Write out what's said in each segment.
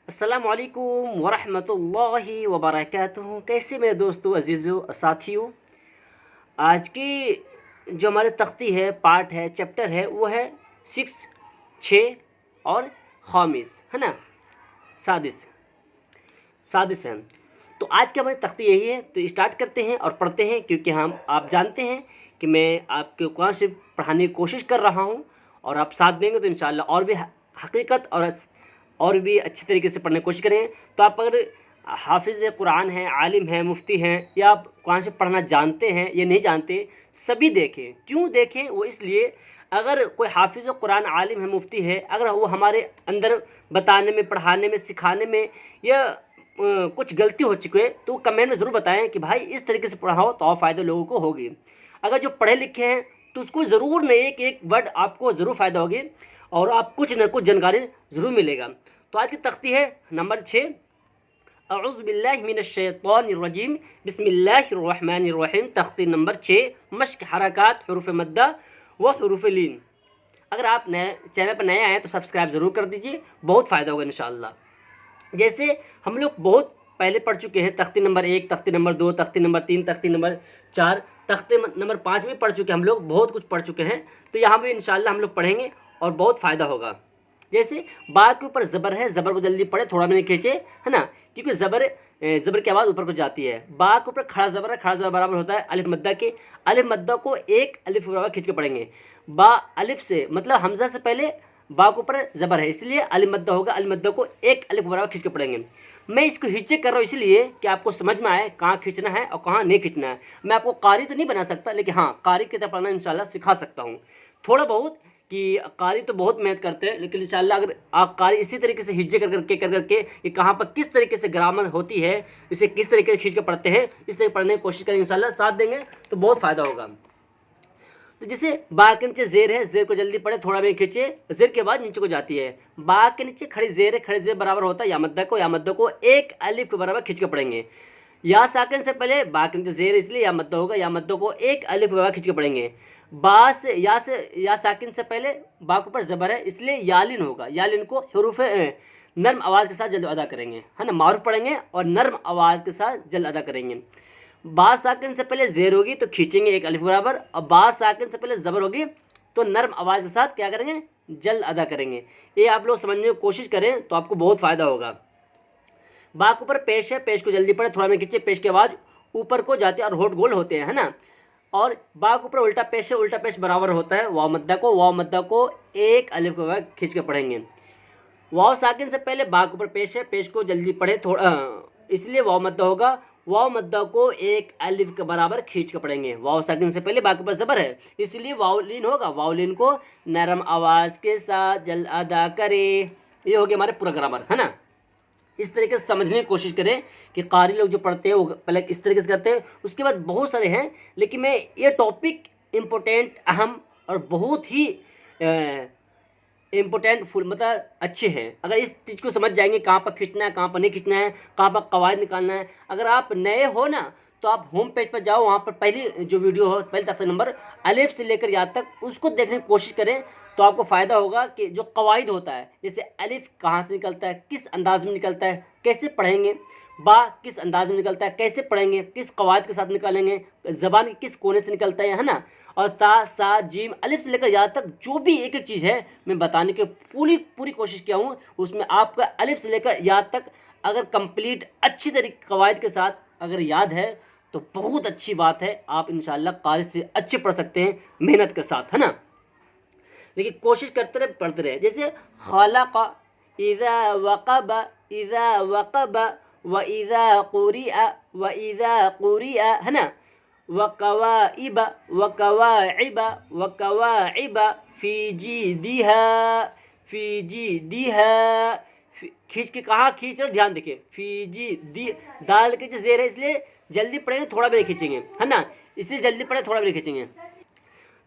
अस्सलामुअलैकुम वरहमतुल्लाहि वबरकातुहू। कैसे मेरे दोस्तों, अजीज़ों और साथियों, आज की जो हमारे तख्ती है, पार्ट है, चैप्टर है, वो है 6, 6 और खामिस, है ना, सादिस सादिस है। तो आज की हमारी तख्ती यही है। तो स्टार्ट करते हैं और पढ़ते हैं, क्योंकि आप जानते हैं कि मैं आपके कुरान से पढ़ाने की कोशिश कर रहा हूँ और आप साथ देंगे तो इंशाअल्लाह और भी हकीकत और भी अच्छी तरीके से पढ़ने की कोशिश करें। तो आप अगर हाफिज़ कुरान हैं, आलिम हैं, मुफ्ती हैं, या आप कुरान से पढ़ना जानते हैं या नहीं जानते, सभी देखें। क्यों देखें? वो इसलिए, अगर कोई हाफिज़ कुरान, आलिम है, मुफ्ती है, अगर वो हमारे अंदर बताने में, पढ़ाने में, सिखाने में या कुछ गलती हो चुकी है, तो कमेंट में ज़रूर बताएं कि भाई इस तरीके से पढ़ाओ तो और फ़ायदा लोगों को होगी। अगर जो पढ़े लिखे हैं तो उसको ज़रूर न एक एक वर्ड आपको ज़रूर फ़ायदा होगी और आप कुछ न कुछ जानकारी ज़रूर मिलेगा। तो आज की तख्ती है नंबर 6, अऊज़ु बिल्लाहि मिनश शैतानिर्रजीम, बिस्मिल्लाहिर्रहमानिर्रहीम। तख्ती नंबर 6, मश्क हरकात हुरूफ मद्दा व हुरूफ लीन। अगर आप नए चैनल पर नए आए हैं तो सब्सक्राइब ज़रूर कर दीजिए, बहुत फ़ायदा होगा इंशाअल्लाह। जैसे हम लोग बहुत पहले पढ़ चुके हैं, तख्ती नंबर 1, तख्ती नंबर 2, तख्ती नंबर 3, तख्ती नंबर 4, तख्ती नंबर 5 में पढ़ चुके हैं, हम लोग बहुत कुछ पढ़ चुके हैं। तो यहाँ भी इंशाअल्लाह हम लोग पढ़ेंगे और बहुत फ़ायदा होगा। जैसे बा के ऊपर ज़बर है, ज़बर को जल्दी पढ़े, थोड़ा मैंने खींचे, है ना, क्योंकि ज़बर की आवाज़ ऊपर को जाती है। बा के ऊपर खड़ा ज़बर है, खड़ा ज़बर बराबर होता है अलिफ मद्दा के। अलिफ मद्दा को एक अलिफ के बराबर खींच के पढ़ेंगे। बा अलिफ से मतलब हमज़ा से पहले बा के ऊपर ज़बर है, इसलिए अलिफ मद्दा होगा। अलिफ मद्दा को एक अलिफ के बराबर खींच के पढ़ेंगे। मैं इसको हिच्चे कर रहा हूँ इसलिए कि आपको समझ में आए कहाँ खींचना है और कहाँ नहीं खींचना है। मैं आपको कारी तो नहीं बना सकता, लेकिन हाँ, कारी की तरह पढ़ना इंशाल्लाह सिखा सकता हूँ थोड़ा बहुत। कि कारी तो बहुत मेहनत करते हैं, लेकिन इंशाल्लाह अगर आप कारी इसी तरीके से हिज्जे कर करके कि कहाँ पर किस तरीके से ग्रामर होती है, इसे किस तरीके से खींच कर पढ़ते हैं, इस तरह पढ़ने की कोशिश करेंगे, इंशाल्लाह साथ देंगे तो बहुत फ़ायदा होगा। तो जैसे बा के नीचे ज़ेर है, ज़ेर को जल्दी पढ़े, थोड़ा भी खींचे, ज़ेर के बाद नीचे को जाती है। बा के नीचे खड़ी ज़ेर है, खड़ी ज़ेर बराबर होता है या मद्दा को एक अलिफ के बराबर खींच के पढ़ेंगे। या साकिन से पहले बा के नीचे ज़ेर, इसलिए या मद्दा होगा, या मद्दा को एक अलिफ के बराबर खींच के पढ़ेंगे। बा से या साकिन से पहले बा के ऊपर ज़बर है, इसलिए यालिन होगा। यालिन को हरूफ नर्म आवाज़ के साथ जल्द अदा करेंगे, है ना, मारूफ पढ़ेंगे और नर्म आवाज़ के साथ जल्द अदा करेंगे। बा साकिन से पहले ज़ेर होगी तो खींचेंगे एक अलिफ बराबर, और बा साकिन से पहले ज़बर होगी तो नर्म आवाज़ के साथ क्या करेंगे, जल्द अदा करेंगे। ये आप लोग समझने की कोशिश करें तो आपको बहुत फ़ायदा होगा। बा के ऊपर पेश है, पेश को जल्दी पढ़े, थोड़ा में खींचे, पेश की आवाज़ ऊपर को जाती है और होठ गोल होते हैं, है ना। और बा के ऊपर उल्टा पेश है, उल्टा पेश बराबर होता है वाव मद्दा को एक अलिफ के बाद खींच के पढ़ेंगे। वाव साकिन से पहले बा के ऊपर पेश है, पेश को जल्दी पढ़े थोड़ा, इसलिए वाव मद्दा होगा। वाव मद्दा को एक अलिफ के बराबर खींच के पढ़ेंगे। वाव साकिन से पहले बा के ऊपर ज़बर है, इसलिए वावलीन होगा। वावलीन को नरम आवाज़ के साथ जल्द अदा करे। ये हो गया हमारे पूरा ग्रामर, है ना। इस तरीके से समझने की कोशिश करें कि कारी लोग जो पढ़ते हैं वो पहले इस तरीके से करते हैं, उसके बाद बहुत सारे हैं, लेकिन मैं ये टॉपिक इम्पोर्टेंट, अहम और बहुत ही इम्पोर्टेंट फुल मतलब अच्छे हैं। अगर इस चीज़ को समझ जाएंगे कहाँ पर खींचना है, कहाँ पर नहीं खींचना है, कहाँ पर कवायद निकालना है। अगर आप नए हो ना तो आप होम पेज पर जाओ, वहाँ पर पहली जो वीडियो हो, पहले तख्ती नंबर अलिफ से लेकर याद तक, उसको देखने की कोशिश करें तो आपको फ़ायदा होगा कि जो कवायद होता है, जैसे अलिफ कहाँ से निकलता है, किस अंदाज में निकलता है, कैसे पढ़ेंगे, बा किस अंदाज में निकलता है, कैसे पढ़ेंगे, किस कवायद के साथ निकालेंगे, ज़बान के किस कोने से निकलता है ना। और ता सा जीम अलिफ से लेकर याद तक जो भी एक एक चीज़ है मैं बताने की पूरी कोशिश किया हूँ। उसमें आपका अलिफ से लेकर याद तक अगर कंप्लीट अच्छी तरीके कवायद के साथ अगर याद है तो बहुत अच्छी बात है, आप इंशाअल्लाह कारी से अच्छे पढ़ सकते हैं मेहनत के साथ, है ना। लेकिन कोशिश करते रहे, पढ़ते रहे। जैसे खलक़, इज़ा वक़ब व इज़ा क़ुरिअ, है ना। वकवाइब फ़ी जीदिहा, खींच के कहाँ खींच रहे, ध्यान देखिए। फ़ी जी दाल के ज़ेर है, इसलिए जल्दी पढ़ेंगे, थोड़ा भी नहीं खींचेंगे, है ना, इसलिए जल्दी पढ़े, थोड़ा भी नहीं खींचेंगे।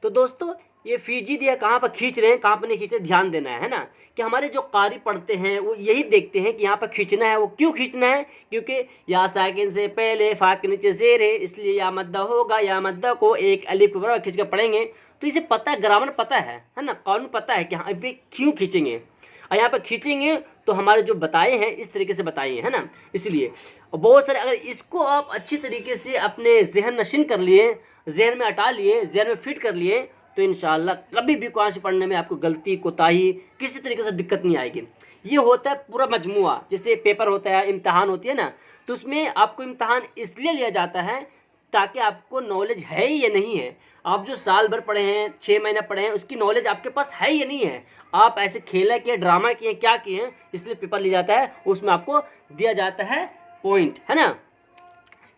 तो दोस्तों ये फीजी दिया कहाँ पर खींच रहे हैं, कहाँ पर नहीं खींच रहे, ध्यान देना है ना। कि हमारे जो कारी पढ़ते हैं वो यही देखते हैं कि यहाँ पर खींचना है। वो क्यों खींचना है? क्योंकि या साकिन से पहले फा के नीचे ज़ेर है, इसलिए या मद्दा होगा। या मद्दा को एक अलिफ के बराबर खींच कर पढ़ेंगे। तो इसे पता है, ग्रामर पता है ना, कानून पता है कि हाँ पे क्यों खींचेंगे। और यहाँ पर खींचेंगे तो हमारे जो बताए हैं इस तरीके से बताए हैं, है ना। इसलिए बहुत सारे अगर इसको आप अच्छी तरीके से अपने जहन नशीन कर लिए, जहन में हटा लिए, जहन में फिट कर लिए, तो इंशाअल्लाह कभी भी कुरान शरीफ पढ़ने में आपको गलती कोताही किसी तरीके से दिक्कत नहीं आएगी। ये होता है पूरा मजमुआ, जैसे पेपर होता है, इम्तहान होती है ना, तो उसमें आपको इम्तहान इसलिए लिया जाता है ताकि आपको नॉलेज है ही या नहीं है। आप जो साल भर पढ़े हैं, 6 महीना पढ़े हैं, उसकी नॉलेज आपके पास है या नहीं है। आप ऐसे खेला किए, ड्रामा किए, क्या किए हैं, इसलिए पेपर लिया जाता है। उसमें आपको दिया जाता है पॉइंट, है ना,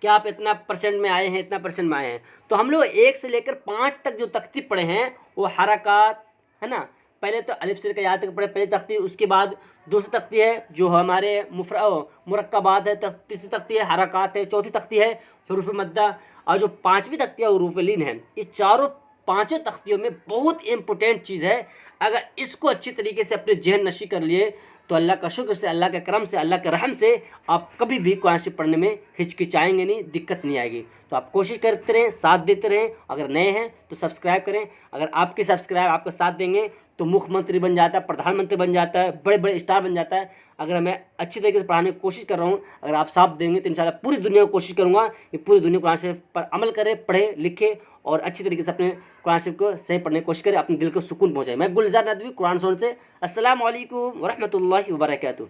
कि आप इतना परसेंट में आए हैं, इतना परसेंट में आए हैं। तो हम लोग 1 से लेकर 5 तक जो तख्ती पढ़े हैं वो हरकत, है ना। पहले तो अलिफ से लेकर या तक पढ़े पहली तख्ती, उसके बाद दूसरी तख्ती है जो हमारे मुरक्कबात है, तीसरी तख्ती है हरकत है, चौथी तख्ती है हुरूफ मद्दा, और जो 5वीं तख्ती है हुरूफ लीन है। इस चारों पाँचों तख्तियों में बहुत इंपॉर्टेंट चीज़ है। अगर इसको अच्छी तरीके से अपने जहन नशी कर लिए तो अल्लाह का शुक्र से, अल्लाह के करम से, अल्लाह के रहम से आप कभी भी कुरान शरीफ पढ़ने में हिचकिचाएंगे नहीं, दिक्कत नहीं आएगी। तो आप कोशिश करते रहें, साथ देते रहें। अगर नए हैं तो सब्सक्राइब करें। अगर आपके सब्सक्राइब आपका साथ देंगे तो मुख्यमंत्री बन जाता है, प्रधानमंत्री बन जाता है, बड़े बड़े स्टार बन जाता है। अगर मैं अच्छी तरीके से पढ़ाने की कोशिश कर रहा हूँ, अगर आप साथ देंगे तो इंशाल्लाह पूरी दुनिया को कोशिश करूँगा कि पूरी दुनिया कुरान शरीफ पर अमल करे, पढ़े, लिखे और अच्छी तरीके से अपने कुरान शरीफ को सही पढ़ने की कोशिश करें, अपने दिल को सुकून पहुँचाए। मैं गुलजार नदवी, कुरान सुन से। अस्सलाम वालेकुम व रहमतुल्लाहि व बरकातुहू।